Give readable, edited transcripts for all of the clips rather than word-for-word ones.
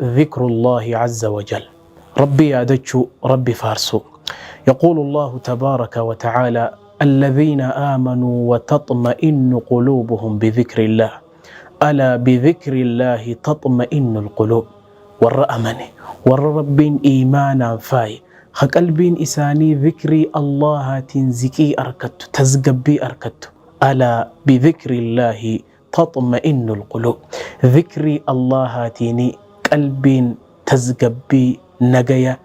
ذكر الله عز وجل. ربي يادتشو ربي فارسو. يقول الله تبارك وتعالى: الذين آمنوا وتطمئن قلوبهم بذكر الله ألا بذكر الله تطمئن القلوب. ور أمني ور رب إيمانا فاي قلبين إساني ذكري الله تنزكي أركت تزقبي أركت. ألا بذكر الله تطمئن القلوب. ذكري الله تيني قلبين تزقبي نجيا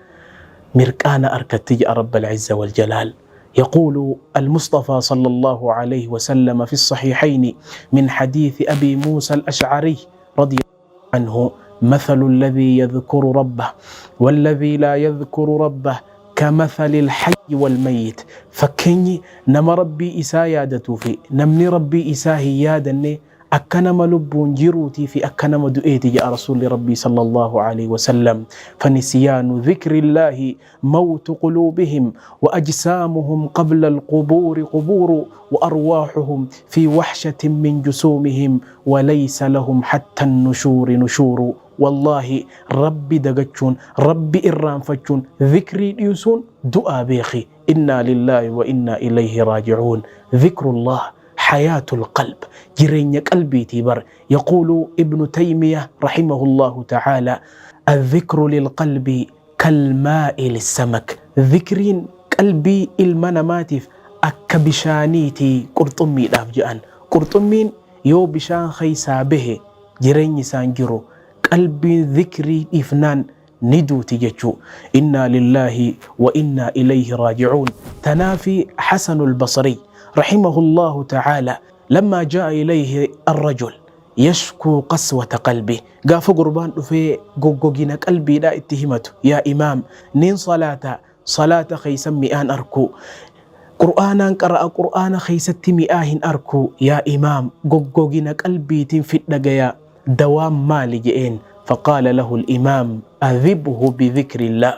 مركانا أركت يا رب العزة والجلال. يقول المصطفى صلى الله عليه وسلم في الصحيحين من حديث أبي موسى الأشعري رضي الله عنه: مثل الذي يذكر ربه والذي لا يذكر ربه كمثل الحي والميت. فكني نم ربي إسا يادتو في نمني ربي إسا هيادني أكنم لبون جروتي في أكنم دؤيتي يا رسول ربي صلى الله عليه وسلم. فنسيان ذكر الله موت قلوبهم وأجسامهم قبل القبور قبور وأرواحهم في وحشة من جسومهم وليس لهم حتى النشور نشور. والله ربي دقتشون ربي إرانفتشون ذكري يسون دعا بيخي. إنا لله وإنا إليه راجعون. ذكر الله حياة القلب جرين قلبي تبر. يقول ابن تيمية رحمه الله تعالى: الذكر للقلب كالماء للسمك. ذكرين قلبي المنماتف أكبشانيتي قرطمي دافجان. قرطمين يو بشان خيسا به جرين سانجرو قلبي ذكري إفنان ندو تججو. إنا لله وإنا إليه راجعون. تنافي حسن البصري رحمه الله تعالى لما جاء إليه الرجل يشكو قسوة قلبه قاف قربان في قوقين قلبي لا اتهمته: يا إمام نين صلاة خيسا مئان أركو قرآنا قرأ قرآن خيست مئاهن أركو. يا إمام قوقين قلبي تنفت لقيا دوام مالي جئين. فقال له الإمام: أذبه بذكر الله.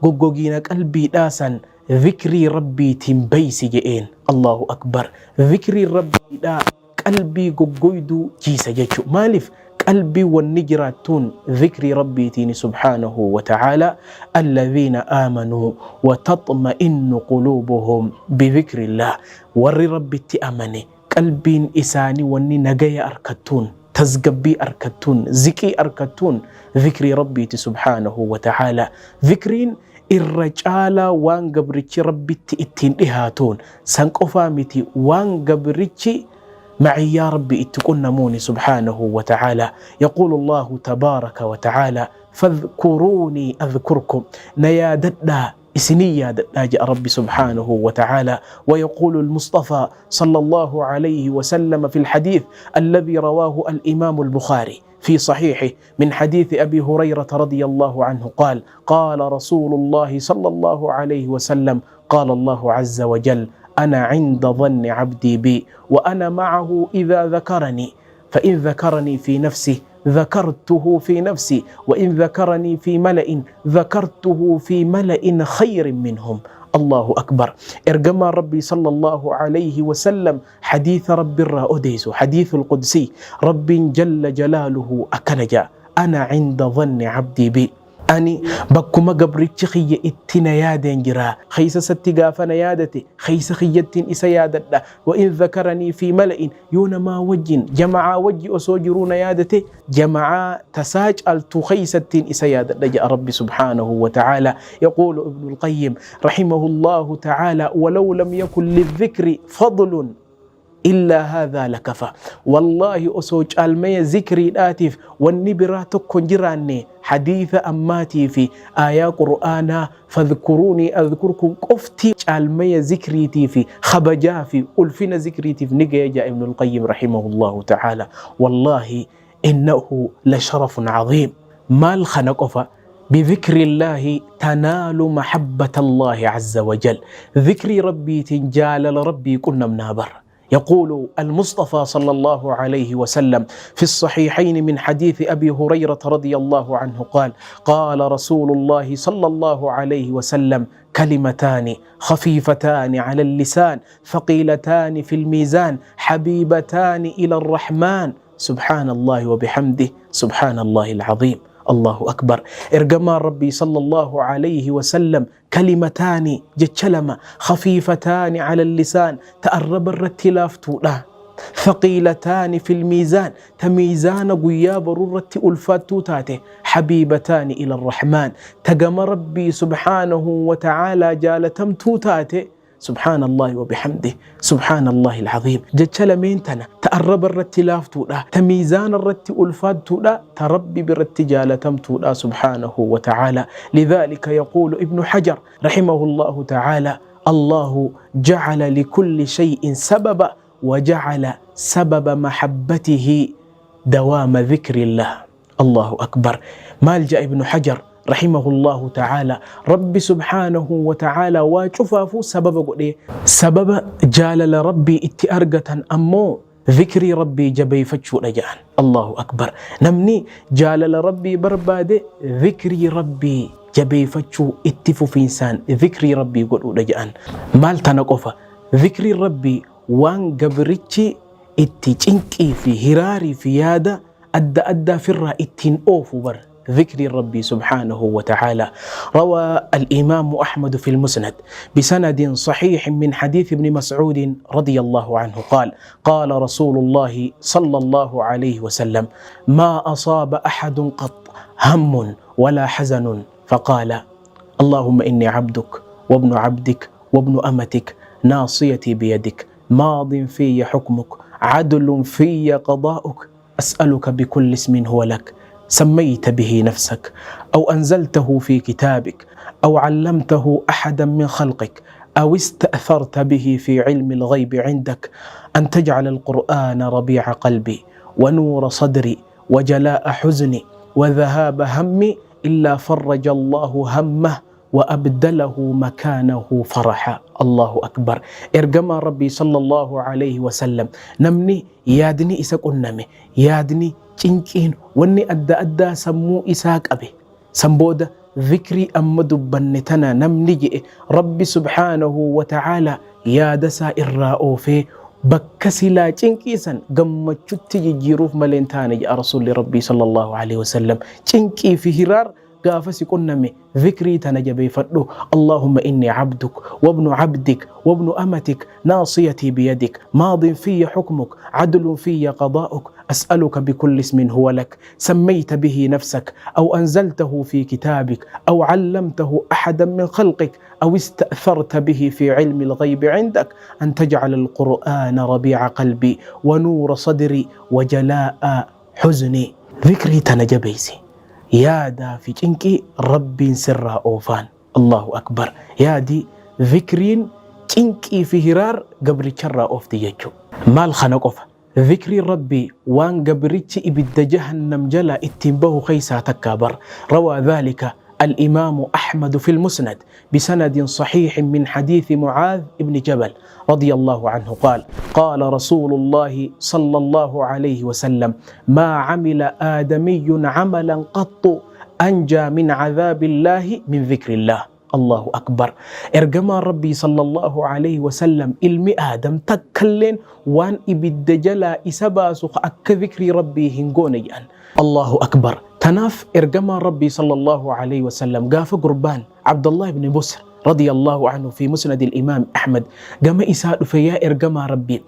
قوقين قلبي داسا ذكري ربي تنبيسي جئين. الله أكبر. ذكري ربي دا قلبي قويدو جيسا جيشو مالف قلبي والنجراتون. ذكري ربي تيني سبحانه وتعالى: الذين آمنوا وتطمئن قلوبهم بذكر الله. ور ربي تأمني قلبين إساني وني نجايا أركتون تزقبي أركتون زكي أركتون. ذكري ربي سبحانه وتعالى. ذكرين الرجال وان قبرتي ربي اتين إهاتون سنقفا متي وان قبرتي معي يا ربي اتكون نموني سبحانه وتعالى. يقول الله تبارك وتعالى: فاذكروني أذكركم. نيادتنا إسنية جاء ربي سبحانه وتعالى. ويقول المصطفى صلى الله عليه وسلم في الحديث الذي رواه الإمام البخاري في صحيحه من حديث أبي هريرة رضي الله عنه قال: قال رسول الله صلى الله عليه وسلم: قال الله عز وجل: أنا عند ظن عبدي بي وأنا معه إذا ذكرني. فإن ذكرني في نفسه ذكرته في نفسي وإن ذكرني في ملأ ذكرته في ملأ خير منهم. الله أكبر. إرجم ربي صلى الله عليه وسلم حديث رب الرأوديس حديث القدسي رب جل جلاله أكنجا: أنا عند ظن عبدي بي. أني بكما قبرتش خي اتنا يادين جرا خيس ستقافنا يادتي خيس خيتين إسيادة. وإن ذكرني في ملئ يون ما وجن جمعا وجي أسوجرون يادتي جمعا تساج التخيستين إسيادة. جاء ربي سبحانه وتعالى. يقول ابن القيم رحمه الله تعالى: ولو لم يكن للذكر فضل إلا هذا لكفى. والله أسوج المي ذكري الآتف والنبرات كنجراني حديث أماتي في آية قرآن فاذكروني أذكركم قفتي المي ذكري تيفي خبجا في ألفنا ذكري تيف نجا ابن القيم رحمه الله تعالى. والله إنه لشرف عظيم. ما الخنقفة بذكر الله تنال محبة الله عز وجل. ذكري ربي تنجال لربي كنا منابر. يقول المصطفى صلى الله عليه وسلم في الصحيحين من حديث أبي هريرة رضي الله عنه قال: قال رسول الله صلى الله عليه وسلم: كلمتان خفيفتان على اللسان ثقيلتان في الميزان حبيبتان إلى الرحمن سبحان الله وبحمده سبحان الله العظيم. الله أكبر. إرجما ربي صلى الله عليه وسلم كلمتان جتشلما خفيفتان على اللسان تأرب الرتلاف تولا ثقيلتان في الميزان تميزان قياب ررة ألفات تاته حبيبتان إلى الرحمن تقم ربي سبحانه وتعالى جالتم توتاته سبحان الله وبحمده سبحان الله العظيم. جتشل مينتنا تأرب الرتلاف تولا تميزان الرت ألفات تولا تربي بالرتجال تولا سبحانه وتعالى. لذلك يقول ابن حجر رحمه الله تعالى الله جعل لكل شيء سببا وجعل سبب محبته دوام ذكر الله. الله أكبر. مالجأ ابن حجر رحمه الله تعالى ربي سبحانه وتعالى وشفافو سبب قولي سبب جالل ربي اتأرقة أمو ذكري ربي جبي فتشو لجان. الله أكبر. نمني جالل ربي بربادي ذكري ربي جبي فتشو اتفو في إنسان ذكري ربي قولوا لجان مال تنقفة ذكري ربي وان قبرتشي اتجنكي في هراري في يادا أدى في الرائتين أوفو بر ذكر ربي سبحانه وتعالى. روى الإمام أحمد في المسند بسند صحيح من حديث ابن مسعود رضي الله عنه قال قال رسول الله صلى الله عليه وسلم ما أصاب أحد قط هم ولا حزن فقال اللهم إني عبدك وابن عبدك وابن أمتك ناصيتي بيدك ماض في حكمك عدل في قضاؤك أسألك بكل اسم هو لك سميت به نفسك أو أنزلته في كتابك أو علمته أحدا من خلقك أو استأثرت به في علم الغيب عندك أن تجعل القرآن ربيع قلبي ونور صدري وجلاء حزني وذهاب همي إلا فرج الله همه وأبدله مكانه فرحا. الله أكبر. إرجما ربي صلى الله عليه وسلم نمني يادني إساق النمي يادني تنكين واني أدى سمو إساق أبي سنبود ذكري أمد بنتنا نمني ربي سبحانه وتعالى يادسا إرائو في بكسلا تنكيسا قم تشتي جيروف ملينتاني يا رسول ربي صلى الله عليه وسلم تنكي في هرار قافسي قنمي ذكري تنجبي فدو اللهم إني عبدك وابن عبدك وابن أمتك ناصيتي بيدك ماض في حكمك عدل في قضاؤك أسألك بكل اسم هو لك سميت به نفسك أو أنزلته في كتابك أو علمته أحدا من خلقك أو استأثرت به في علم الغيب عندك أن تجعل القرآن ربيع قلبي ونور صدري وجلاء حزني. ذكري تنجبيسي يادا في جنكي ربي سرها أوفان. الله أكبر. يادي ذكرين جنكي في هرار قبر شرها أوفتي يجو مال خنقف ذكري ربي وان قبرتي إبد جهنم جلا اتنبه خيسا تكابر. روى ذلك الإمام أحمد في المسند بسند صحيح من حديث معاذ بن جبل رضي الله عنه قال قال رسول الله صلى الله عليه وسلم ما عمل آدمي عملا قط أنجى من عذاب الله من ذكر الله. الله أكبر. إرجما ربي صلى الله عليه وسلم علم آدم تكلن وان إبد جلا إسباسخ أك ذكر ربي هنقونيان. الله أكبر. تناف إرجما ربي صلى الله عليه وسلم قاف قربان عبد الله بن بسر رضي الله عنه في مسند الإمام أحمد قام إساء فيا إرجما ربي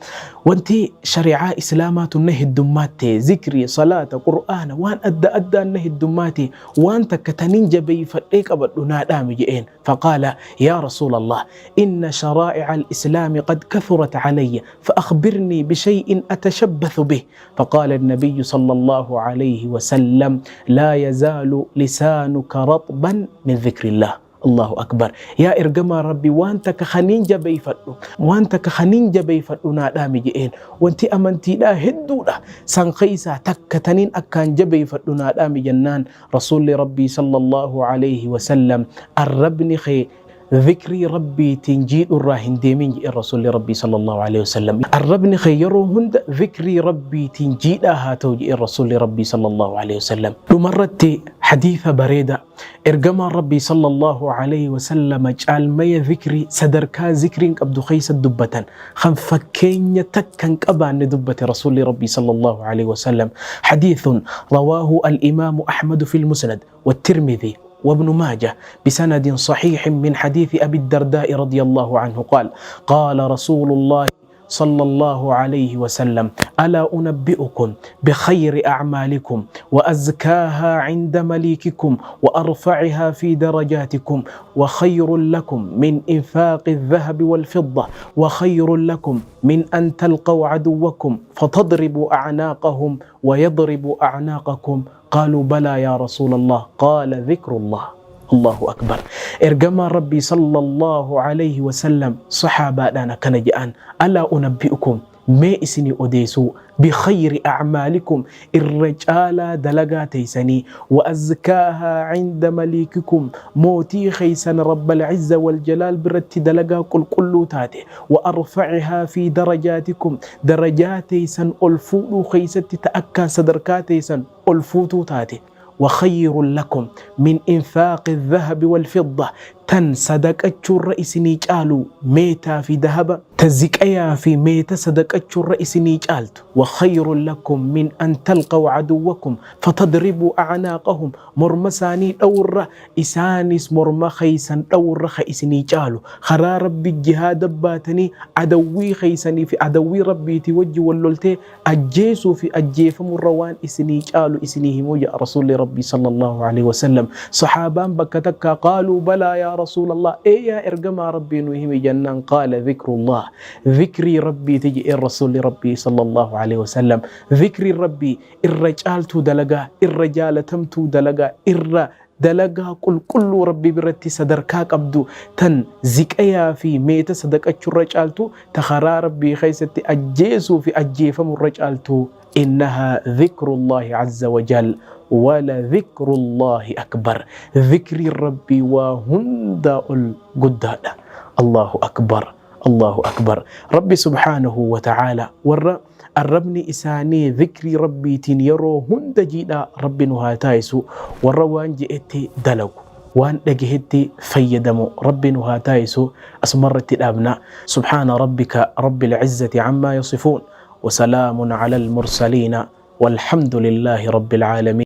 وانتي شريعة إسلامات النهي الدمات ذكري صلاة قرآن وان أدى النهي الدمات وانت كتنين جبي فليك أبدنا دامجئين. فقال يا رسول الله إن شرائع الإسلام قد كثرت علي فأخبرني بشيء أتشبث به. فقال النبي صلى الله عليه وسلم لا يزال لسانك رطبا من ذكر الله. الله أكبر. يا إرجما ربي وانت كخنين جبي فدو وانت كخنين جبي فدو نادامي جئين وانتي أمنتي لا هدو لا سنخيسا تكتنين أكان جبي فدو نادامي جنان. رسول ربي صلى الله عليه وسلم الربني خي ذكري ربي تنجيد الراهن ديمين الرسول ربي صلى الله عليه وسلم الربني خيره هند ذكري ربي تنجيدها توجي الرسول ربي صلى الله عليه وسلم مرت حديث بريدة إرجما ربي صلى الله عليه وسلم جعل ما ذكري صدركا ذكرين قبض خيس الدبة خنفكين تكن قبان دبة رسول ربي صلى الله عليه وسلم حديث رواه الإمام أحمد في المسند والترمذي وابن ماجه بسند صحيح من حديث أبي الدرداء رضي الله عنه قال رسول الله صلى الله عليه وسلم ألا أنبئكم بخير أعمالكم وأزكاها عند مليككم وأرفعها في درجاتكم وخير لكم من إنفاق الذهب والفضة وخير لكم من أن تلقوا عدوكم فتضربوا أعناقهم ويضربوا أعناقكم قالوا بلى يا رسول الله قال ذكر الله الله أكبر إرجما ربي صلى الله عليه وسلم صحابة أنا كنجان ألا أنبئكم ما إسني أديسو بخير أعمالكم الرجال دلقاتيسني وأزكاها عند مليككم موتي خيسن رب العزة والجلال برت دلقا كل تاتي وأرفعها في درجاتكم درجاتيسن ألفو خيست تأكا صدركاتيسن ألفو تاتي وخير لكم من إنفاق الذهب والفضة تن صدقة الرئيسني جالو ميتا في ذهب تزكيا في ميتا صدقة الرئيسني جالت وخير لكم من أن تلقوا عدوكم فتضربوا أعناقهم مرمساني دور إسانيس مرمى خيسان دور خيسني جالو خرا ربي الجهاد باتني عدوي خيسني في عدوي ربي توجه واللولتي أجيسو في أجيف مروان إسني جالو إسنيه موجة رسول ربي صلى الله عليه وسلم صحابان بكتك قالوا بلى يا رسول الله يا إرجما ربي نوهم جنان قال ذكر الله ذكري ربي تجي الرسول ربي صلى الله عليه وسلم ذكري ربي الرجال دلقا الرجال تمتو دلقا دلقا كل ربي برتي صدركاك أبدو تن زكايا في ميت صدقة الرجال تخرى ربي خيستي أجيسو في أجيفم الرجال إنها ذكر الله عز وجل ولا ذكر الله أكبر ذكر ربي وهند القدادة الله أكبر الله أكبر ربي سبحانه وتعالى الربني إساني ذكري ربي تنيرو هند جيدا ربي نهاتايسو وروان جئتي دلو وان دجهتي فيدمو ربي نهاتايسو أسمرت الأبناء سبحان ربك رب العزة عما يصفون وسلام على المرسلين والحمد لله رب العالمين.